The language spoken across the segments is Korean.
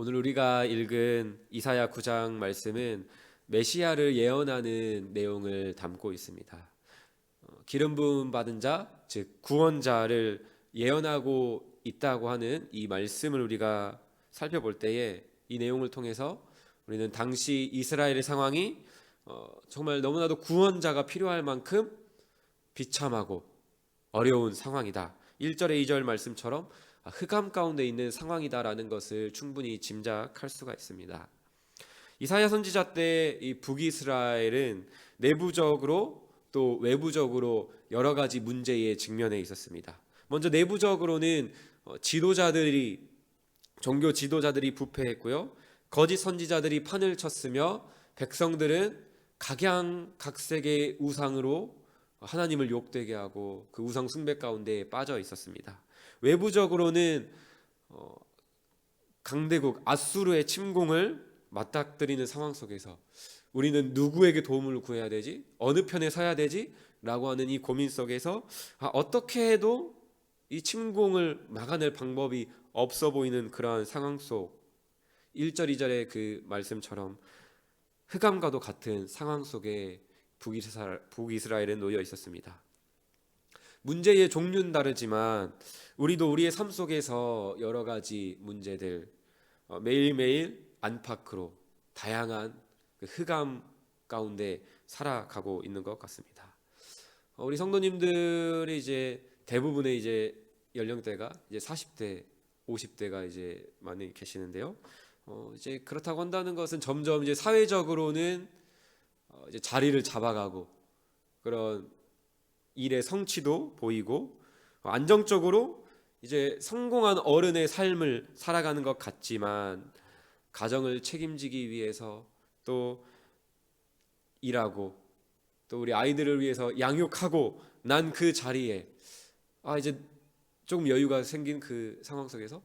오늘 우리가 읽은 이사야 9장 말씀은 메시아를 예언하는 내용을 담고 있습니다. 기름 부음 받은 자, 즉 구원자를 예언하고 있다고 하는 이 말씀을 우리가 살펴볼 때에 이 내용을 통해서 우리는 당시 이스라엘의 상황이 정말 너무나도 구원자가 필요할 만큼 비참하고 어려운 상황이다. 1절에 2절 말씀처럼 흑암 가운데 있는 상황이다라는 것을 충분히 짐작할 수가 있습니다. 이사야 선지자 때 이 북이스라엘은 내부적으로 또 외부적으로 여러 가지 문제에 직면해 있었습니다. 먼저 내부적으로는 종교 지도자들이 부패했고요. 거짓 선지자들이 판을 쳤으며 백성들은 각양각색의 우상으로 하나님을 욕되게 하고 그 우상 숭배 가운데 빠져 있었습니다. 외부적으로는 강대국 아수르의 침공을 맞닥뜨리는 상황 속에서 우리는 누구에게 도움을 구해야 되지? 어느 편에 서야 되지? 라고 하는 이 고민 속에서 어떻게 해도 이 침공을 막아낼 방법이 없어 보이는 그러한 상황 속 1절 2절의 그 말씀처럼 흑암과도 같은 상황 속에 북이스라엘은 놓여 있었습니다. 문제의 종류는 다르지만 우리도 우리의 삶 속에서 여러 가지 문제들 매일매일 안팎으로 다양한 그 흑암 가운데 살아가고 있는 것 같습니다. 우리 성도님들이 이제 대부분의 이제 연령대가 이제 40대, 50대가 이제 많이 계시는데요. 이제 그렇다고 한다는 것은 점점 이제 사회적으로는 이제 자리를 잡아가고 그런 일의 성취도 보이고 안정적으로 이제 성공한 어른의 삶을 살아가는 것 같지만 가정을 책임지기 위해서 또 일하고 또 우리 아이들을 위해서 양육하고 난 그 자리에 이제 조금 여유가 생긴 그 상황 속에서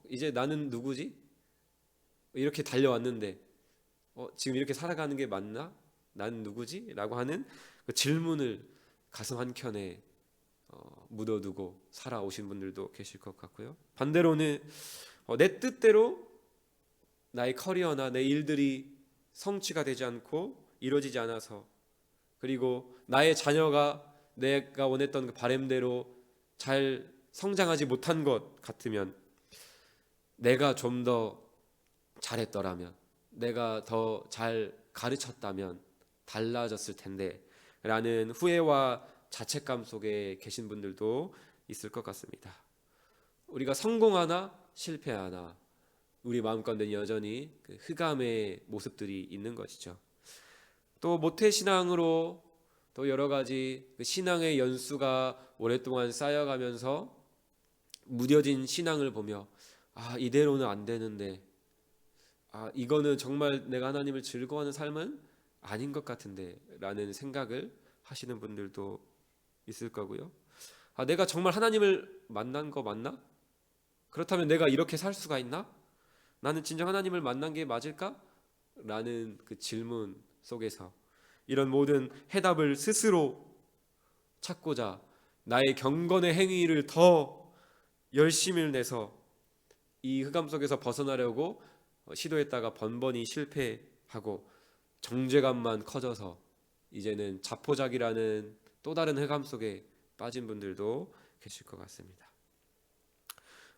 이제 나는 누구지? 이렇게 달려왔는데 지금 이렇게 살아가는 게 맞나? 나는 누구지? 라고 하는 그 질문을 가슴 한켠에 묻어두고 살아오신 분들도 계실 것 같고요. 반대로는 내 뜻대로 나의 커리어나 내 일들이 성취가 되지 않고 이루어지지 않아서 그리고 나의 자녀가 내가 원했던 그 바램대로 잘 성장하지 못한 것 같으면 내가 좀 더 잘했더라면 내가 더 잘 가르쳤다면 달라졌을 텐데 라는 후회와 자책감 속에 계신 분들도 있을 것 같습니다. 우리가 성공하나 실패하나 우리 마음 가운데 여전히 그 흑암의 모습들이 있는 것이죠. 또 모태신앙으로 또 여러 가지 그 신앙의 연수가 오랫동안 쌓여가면서 무뎌진 신앙을 보며 이대로는 안 되는데 이거는 정말 내가 하나님을 즐거워하는 삶은 아닌 것 같은데 라는 생각을 하시는 분들도 있을 거고요. 내가 정말 하나님을 만난 거 맞나? 그렇다면 내가 이렇게 살 수가 있나? 나는 진정 하나님을 만난 게 맞을까? 라는 그 질문 속에서 이런 모든 해답을 스스로 찾고자 나의 경건의 행위를 더 열심을 내서 이 흑암 속에서 벗어나려고 시도했다가 번번이 실패하고 정죄감만 커져서 이제는 자포자기라는 또 다른 흑암 속에 빠진 분들도 계실 것 같습니다.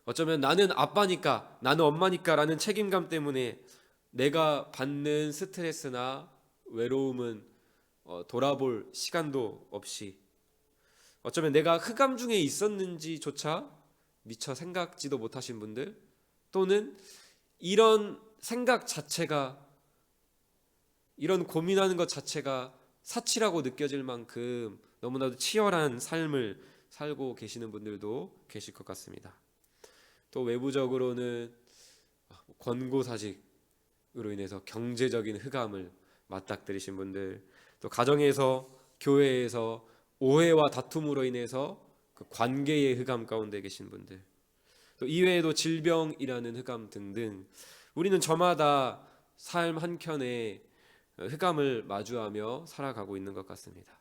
어쩌면 나는 아빠니까 나는 엄마니까 라는 책임감 때문에 내가 받는 스트레스나 외로움은 돌아볼 시간도 없이 어쩌면 내가 흑암 중에 있었는지조차 미처 생각지도 못하신 분들 또는 이런 생각 자체가 이런 고민하는 것 자체가 사치라고 느껴질 만큼 너무나도 치열한 삶을 살고 계시는 분들도 계실 것 같습니다. 또 외부적으로는 권고사직으로 인해서 경제적인 흑암을 맞닥뜨리신 분들, 또 가정에서 교회에서 오해와 다툼으로 인해서 그 관계의 흑암 가운데 계신 분들, 또 이외에도 질병이라는 흑암 등등 우리는 저마다 삶 한켠에 흑암을 마주하며 살아가고 있는 것 같습니다.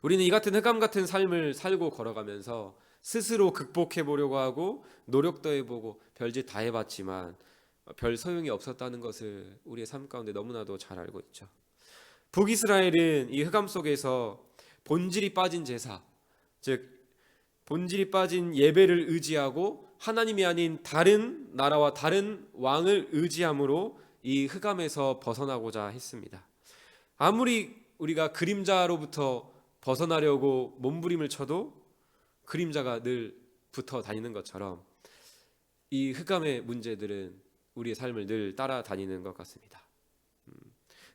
우리는 이 같은 흑암 같은 삶을 살고 걸어가면서 스스로 극복해 보려고 하고 노력도 해보고 별짓 다 해봤지만 별 소용이 없었다는 것을 우리의 삶 가운데 너무나도 잘 알고 있죠. 북이스라엘은 이 흑암 속에서 본질이 빠진 제사, 즉 본질이 빠진 예배를 의지하고 하나님이 아닌 다른 나라와 다른 왕을 의지함으로 이 흑암에서 벗어나고자 했습니다. 아무리 우리가 그림자로부터 벗어나려고 몸부림을 쳐도 그림자가 늘 붙어 다니는 것처럼 이 흑암의 문제들은 우리의 삶을 늘 따라다니는 것 같습니다.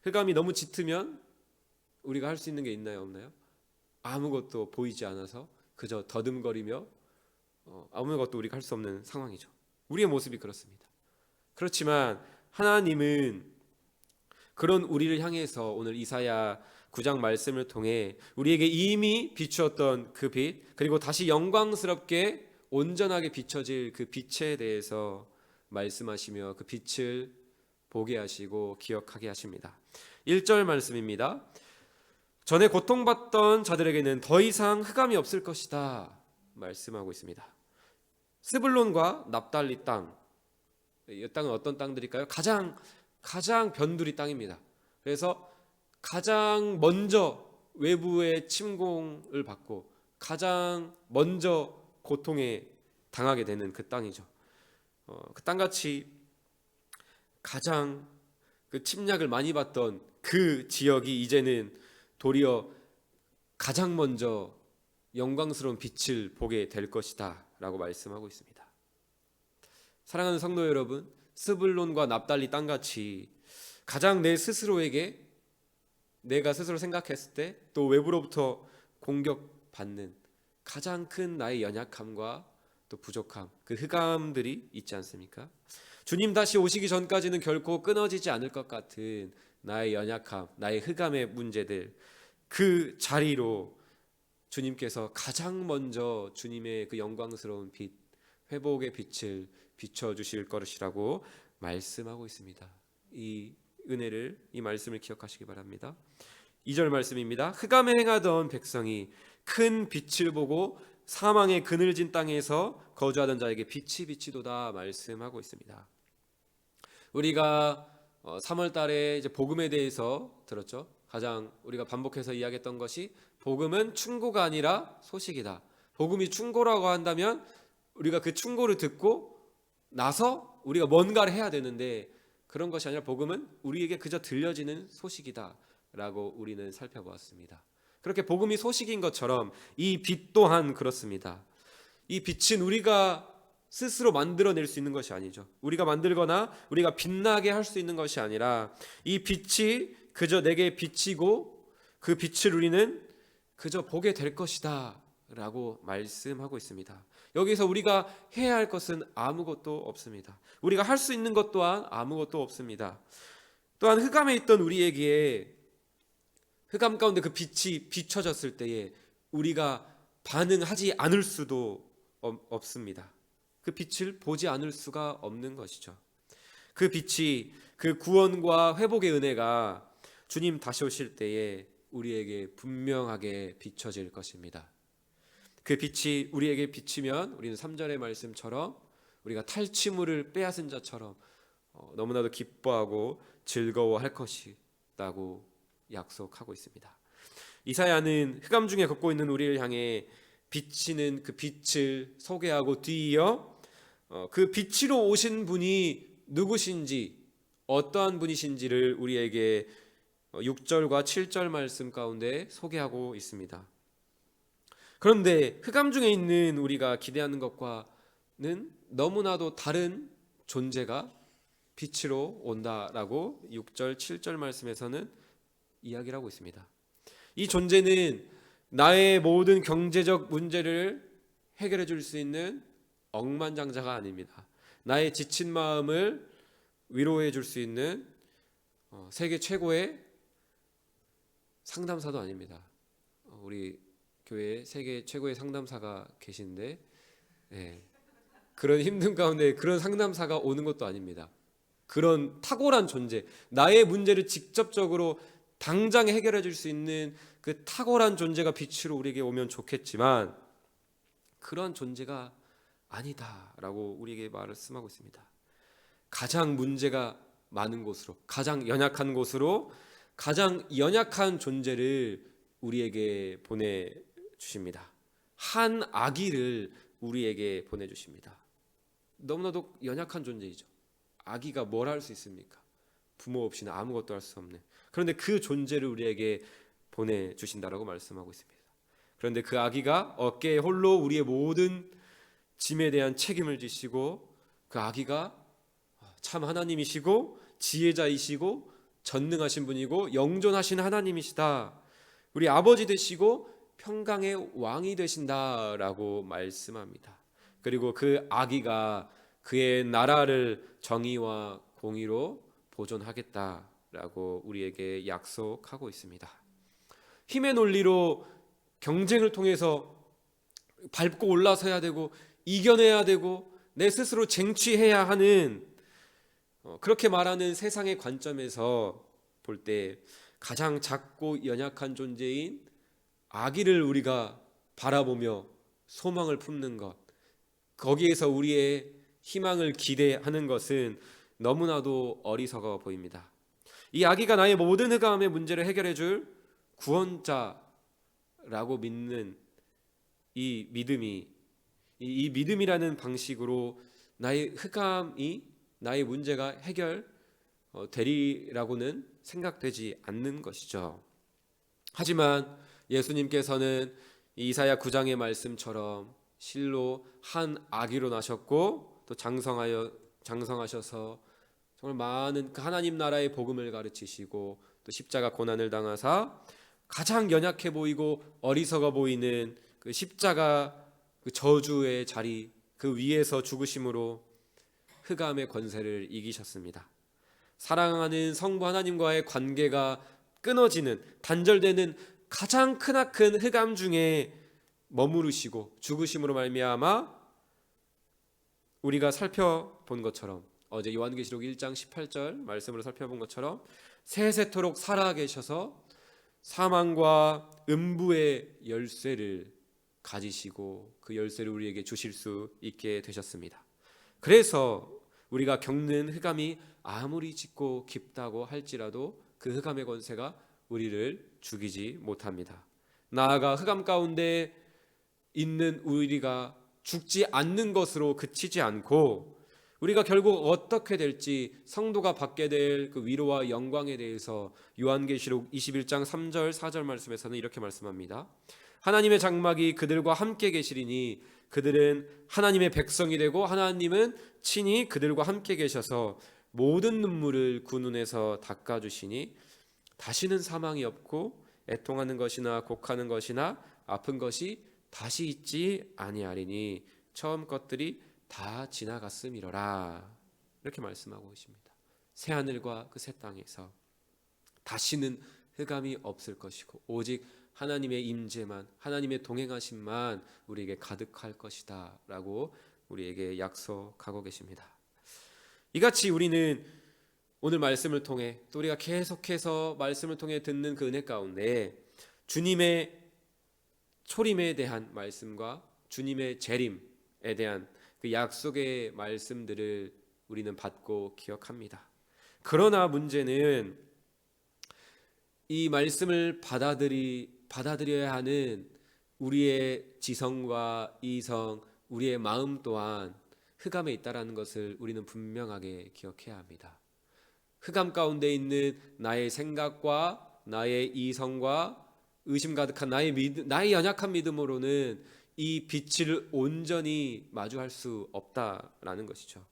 흑암이 너무 짙으면 우리가 할 수 있는 게 있나요, 없나요? 아무것도 보이지 않아서 그저 더듬거리며 아무것도 우리가 할 수 없는 상황이죠. 우리의 모습이 그렇습니다. 그렇지만 하나님은 그런 우리를 향해서 오늘 이사야 9장 말씀을 통해 우리에게 이미 비추었던 그 빛, 그리고 다시 영광스럽게 온전하게 비춰질 그 빛에 대해서 말씀하시며 그 빛을 보게 하시고 기억하게 하십니다. 1절 말씀입니다. 전에 고통받던 자들에게는 더 이상 흑암이 없을 것이다 말씀하고 있습니다. 스불론과 납달리 땅, 이 땅은 어떤 땅들일까요? 가장 변두리 땅입니다. 그래서 가장 먼저 외부의 침공을 받고 가장 먼저 고통에 당하게 되는 그 땅이죠. 그 땅같이 가장 그 침략을 많이 받던 그 지역이 이제는 도리어 가장 먼저 영광스러운 빛을 보게 될 것이다 라고 말씀하고 있습니다. 사랑하는 성도 여러분, 스불론과 납달리 땅같이 가장 내 스스로에게 내가 스스로 생각했을 때 또 외부로부터 공격받는 가장 큰 나의 연약함과 또 부족함, 그 흑암들이 있지 않습니까? 주님 다시 오시기 전까지는 결코 끊어지지 않을 것 같은 나의 연약함, 나의 흑암의 문제들, 그 자리로 주님께서 가장 먼저 주님의 그 영광스러운 빛, 회복의 빛을 비춰주실 것이라고 말씀하고 있습니다. 이 은혜를, 이 말씀을 기억하시기 바랍니다. 2절 말씀입니다. 흑암에 행하던 백성이 큰 빛을 보고 사망의 그늘진 땅에서 거주하던 자에게 빛이 비치도다 말씀하고 있습니다. 우리가 3월 달에 이제 복음에 대해서 들었죠. 가장 우리가 반복해서 이야기했던 것이 복음은 충고가 아니라 소식이다. 복음이 충고라고 한다면 우리가 그 충고를 듣고 나서 우리가 뭔가를 해야 되는데 그런 것이 아니라 복음은 우리에게 그저 들려지는 소식이다 라고 우리는 살펴보았습니다. 그렇게 복음이 소식인 것처럼 이 빛 또한 그렇습니다. 이 빛은 우리가 스스로 만들어낼 수 있는 것이 아니죠. 우리가 만들거나 우리가 빛나게 할 수 있는 것이 아니라 이 빛이 그저 내게 비치고 그 빛을 우리는 그저 보게 될 것이다 라고 말씀하고 있습니다. 여기서 우리가 해야 할 것은 아무것도 없습니다. 우리가 할 수 있는 것 또한 아무것도 없습니다. 또한 흑암에 있던 우리에게 흑암 가운데 그 빛이 비춰졌을 때에 우리가 반응하지 않을 수도 없습니다. 그 빛을 보지 않을 수가 없는 것이죠. 그 빛이, 그 구원과 회복의 은혜가 주님 다시 오실 때에 우리에게 분명하게 비춰질 것입니다. 그 빛이 우리에게 비치면 우리는 3절의 말씀처럼 우리가 탈취물을 빼앗은 자처럼 너무나도 기뻐하고 즐거워할 것이라고 약속하고 있습니다. 이사야는 흑암 중에 걷고 있는 우리를 향해 비치는 그 빛을 소개하고 뒤이어 그 빛으로 오신 분이 누구신지, 어떠한 분이신지를 우리에게 6절과 7절 말씀 가운데 소개하고 있습니다. 그런데 흑암 중에 있는 우리가 기대하는 것과는 너무나도 다른 존재가 빛으로 온다라고 6절, 7절 말씀에서는 이야기를 하고 있습니다. 이 존재는 나의 모든 경제적 문제를 해결해 줄 수 있는 억만장자가 아닙니다. 나의 지친 마음을 위로해 줄 수 있는 세계 최고의 상담사도 아닙니다. 우리 교회에 세계 최고의 상담사가 계신데 그런 힘든 가운데 그런 상담사가 오는 것도 아닙니다. 그런 탁월한 존재, 나의 문제를 직접적으로 당장 해결해 줄 수 있는 그 탁월한 존재가 빛으로 우리에게 오면 좋겠지만 그런 존재가 아니다라고 우리에게 말씀하고 있습니다. 가장 문제가 많은 곳으로, 가장 연약한 곳으로 가장 연약한 존재를 우리에게 보내주십니다. 한 아기를 우리에게 보내주십니다. 너무나도 연약한 존재이죠. 아기가 뭘 할 수 있습니까? 부모 없이는 아무것도 할 수 없는. 그런데 그 존재를 우리에게 보내주신다라고 말씀하고 있습니다. 그런데 그 아기가 어깨에 홀로 우리의 모든 짐에 대한 책임을 지시고, 그 아기가 참 하나님이시고 지혜자이시고 전능하신 분이고 영존하신 하나님이시다, 우리 아버지 되시고 평강의 왕이 되신다라고 말씀합니다. 그리고 그 아기가 그의 나라를 정의와 공의로 보존하겠다라고 우리에게 약속하고 있습니다. 힘의 논리로 경쟁을 통해서 밟고 올라서야 되고 이겨내야 되고 내 스스로 쟁취해야 하는, 그렇게 말하는 세상의 관점에서 볼 때 가장 작고 연약한 존재인 아기를 우리가 바라보며 소망을 품는 것, 거기에서 우리의 희망을 기대하는 것은 너무나도 어리석어 보입니다. 이 아기가 나의 모든 흑암의 문제를 해결해 줄 구원자라고 믿는 이 믿음이, 이 믿음이라는 방식으로 나의 흑암이, 나의 문제가 해결되리라고는 생각되지 않는 것이죠. 하지만 예수님께서는 이사야 9장의 말씀처럼 실로 한 아기로 나셨고 또 장성하셔서 정말 많은 그 하나님 나라의 복음을 가르치시고 또 십자가 고난을 당하사 가장 연약해 보이고 어리석어 보이는 그 십자가 그 저주의 자리, 그 위에서 죽으심으로 흑암의 권세를 이기셨습니다. 사랑하는 성부 하나님과의 관계가 끊어지는, 단절되는 가장 크나큰 흑암 중에 머무르시고 죽으심으로 말미암아 우리가 살펴본 것처럼, 어제 요한계시록 1장 18절 말씀으로 살펴본 것처럼 세세토록 살아계셔서 사망과 음부의 열쇠를 가지시고 그 열쇠를 우리에게 주실 수 있게 되셨습니다. 그래서 우리가 겪는 흑암이 아무리 짙고 깊다고 할지라도 그 흑암의 권세가 우리를 죽이지 못합니다. 나아가 흑암 가운데 있는 우리가 죽지 않는 것으로 그치지 않고 우리가 결국 어떻게 될지, 성도가 받게 될 그 위로와 영광에 대해서 요한계시록 21장 3절 4절 말씀에서는 이렇게 말씀합니다. 하나님의 장막이 그들과 함께 계시리니 그들은 하나님의 백성이 되고 하나님은 친히 그들과 함께 계셔서 모든 눈물을 그 눈에서 닦아주시니 다시는 사망이 없고 애통하는 것이나 곡하는 것이나 아픈 것이 다시 있지 아니하리니 처음 것들이 다 지나갔음이로라, 이렇게 말씀하고 계십니다. 새 하늘과 그 새 땅에서 다시는 흑암이 없을 것이고 오직 하나님의 임재만, 하나님의 동행하심만 우리에게 가득할 것이다 라고 우리에게 약속하고 계십니다. 이같이 우리는 오늘 말씀을 통해 또 우리가 계속해서 말씀을 통해 듣는 그 은혜 가운데 주님의 초림에 대한 말씀과 주님의 재림에 대한 그 약속의 말씀들을 우리는 받고 기억합니다. 그러나 문제는 이 말씀을 받아들여야 하는 우리의 지성과 이성, 우리의 마음 또한 흑암에 있다라는 것을 우리는 분명하게 기억해야 합니다. 흑암 가운데 있는 나의 생각과 나의 이성과 의심 가득한 나의 연약한 믿음으로는 이 빛을 온전히 마주할 수 없다라는 것이죠.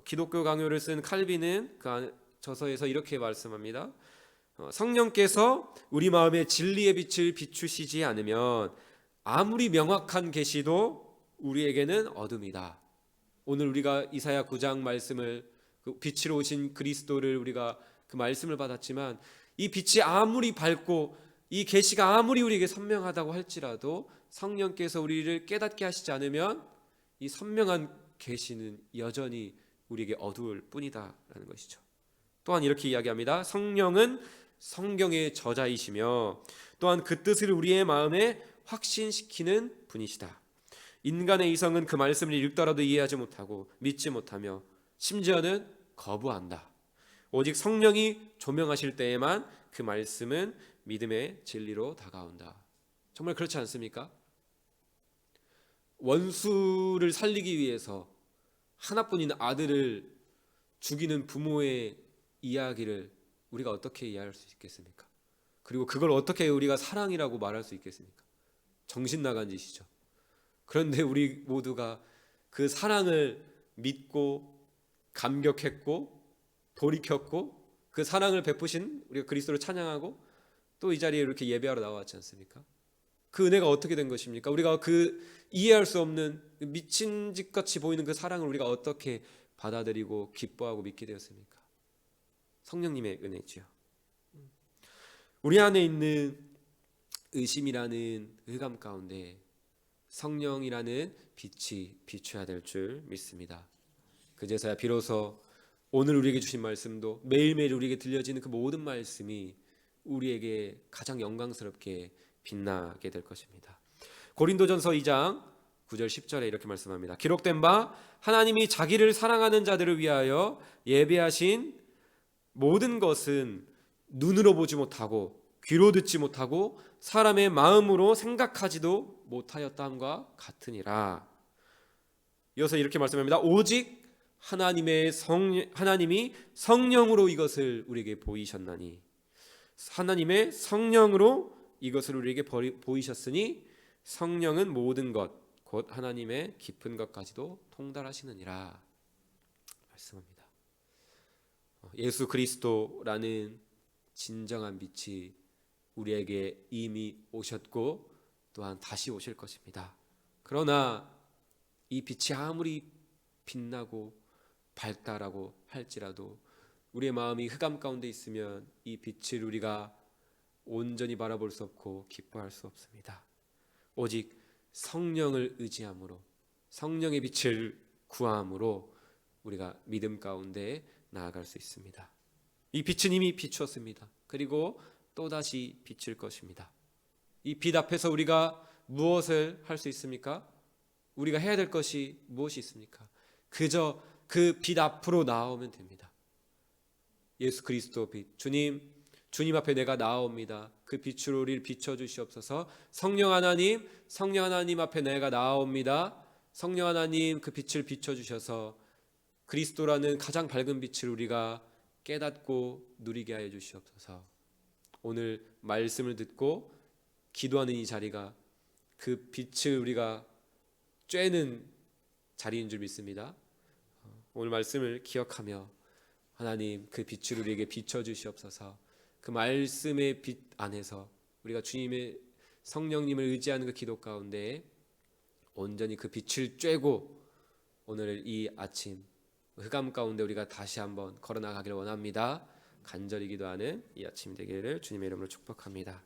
기독교 강요를 쓴 칼빈은 그 저서에서 이렇게 말씀합니다. 성령께서 우리 마음에 진리의 빛을 비추시지 않으면 아무리 명확한 계시도 우리에게는 어둠이다. 오늘 우리가 이사야 9장 말씀을, 그 빛으로 오신 그리스도를 우리가 그 말씀을 받았지만 이 빛이 아무리 밝고 이 계시가 아무리 우리에게 선명하다고 할지라도 성령께서 우리를 깨닫게 하시지 않으면 이 선명한 계시는 여전히 우리에게 어두울 뿐이다라는 것이죠. 또한 이렇게 이야기합니다. 성령은 성경의 저자이시며 또한 그 뜻을 우리의 마음에 확신시키는 분이시다. 인간의 이성은 그 말씀을 읽더라도 이해하지 못하고 믿지 못하며 심지어는 거부한다. 오직 성령이 조명하실 때에만 그 말씀은 믿음의 진리로 다가온다. 정말 그렇지 않습니까? 원수를 살리기 위해서 하나뿐인 아들을 죽이는 부모의 이야기를 우리가 어떻게 이해할 수 있겠습니까? 그리고 그걸 어떻게 우리가 사랑이라고 말할 수 있겠습니까? 정신 나간 짓이죠. 그런데 우리 모두가 그 사랑을 믿고 감격했고 돌이켰고 그 사랑을 베푸신 우리가 그리스도를 찬양하고 또 이 자리에 이렇게 예배하러 나왔지 않습니까? 그 은혜가 어떻게 된 것입니까? 우리가 그 이해할 수 없는 미친 짓 같이 보이는 그 사랑을 우리가 어떻게 받아들이고 기뻐하고 믿게 되었습니까? 성령님의 은혜지요. 우리 안에 있는 의심이라는 흑암 가운데 성령이라는 빛이 비춰야 될 줄 믿습니다. 그제서야 비로소 오늘 우리에게 주신 말씀도 매일매일 우리에게 들려지는 그 모든 말씀이 우리에게 가장 영광스럽게 빛나게 될 것입니다. 고린도전서 2장 9절 10절에 이렇게 말씀합니다. 기록된 바 하나님이 자기를 사랑하는 자들을 위하여 예비하신 모든 것은 눈으로 보지 못하고 귀로 듣지 못하고 사람의 마음으로 생각하지도 못하였다함과 같으니라. 이어서 이렇게 말씀합니다. 오직 하나님이 성령으로 이것을 우리에게 보이셨나니, 하나님의 성령으로 이것을 우리에게 보이셨으니 성령은 모든 것 곧 하나님의 깊은 것까지도 통달하시느니라 말씀합니다. 예수 그리스도라는 진정한 빛이 우리에게 이미 오셨고 또한 다시 오실 것입니다. 그러나 이 빛이 아무리 빛나고 밝다라고 할지라도 우리의 마음이 흑암 가운데 있으면 이 빛을 우리가 온전히 바라볼 수 없고 기뻐할 수 없습니다. 오직 성령을 의지함으로 성령의 빛을 구함으로 우리가 믿음 가운데 나아갈 수 있습니다. 이 빛은 이미 비추었습니다. 그리고 또다시 비칠 것입니다. 이 빛 앞에서 우리가 무엇을 할 수 있습니까? 우리가 해야 될 것이 무엇이 있습니까? 그저 그 빛 앞으로 나오면 됩니다. 예수 그리스도 빛, 주님 앞에 내가 나옵니다. 그 빛으로 우리를 비춰주시옵소서. 성령 하나님 앞에 내가 나옵니다. 성령 하나님 그 빛을 비춰주셔서 그리스도라는 가장 밝은 빛을 우리가 깨닫고 누리게 하여 주시옵소서. 오늘 말씀을 듣고 기도하는 이 자리가 그 빛을 우리가 쬐는 자리인 줄 믿습니다. 오늘 말씀을 기억하며 하나님 그 빛을 우리에게 비춰주시옵소서. 그 말씀의 빛 안에서 우리가 주님의 성령님을 의지하는 그 기도 가운데 온전히 그 빛을 쬐고 오늘 이 아침 흑암 가운데 우리가 다시 한번 걸어나가기를 원합니다. 간절히 기도하는 이 아침 되기를 주님의 이름으로 축복합니다.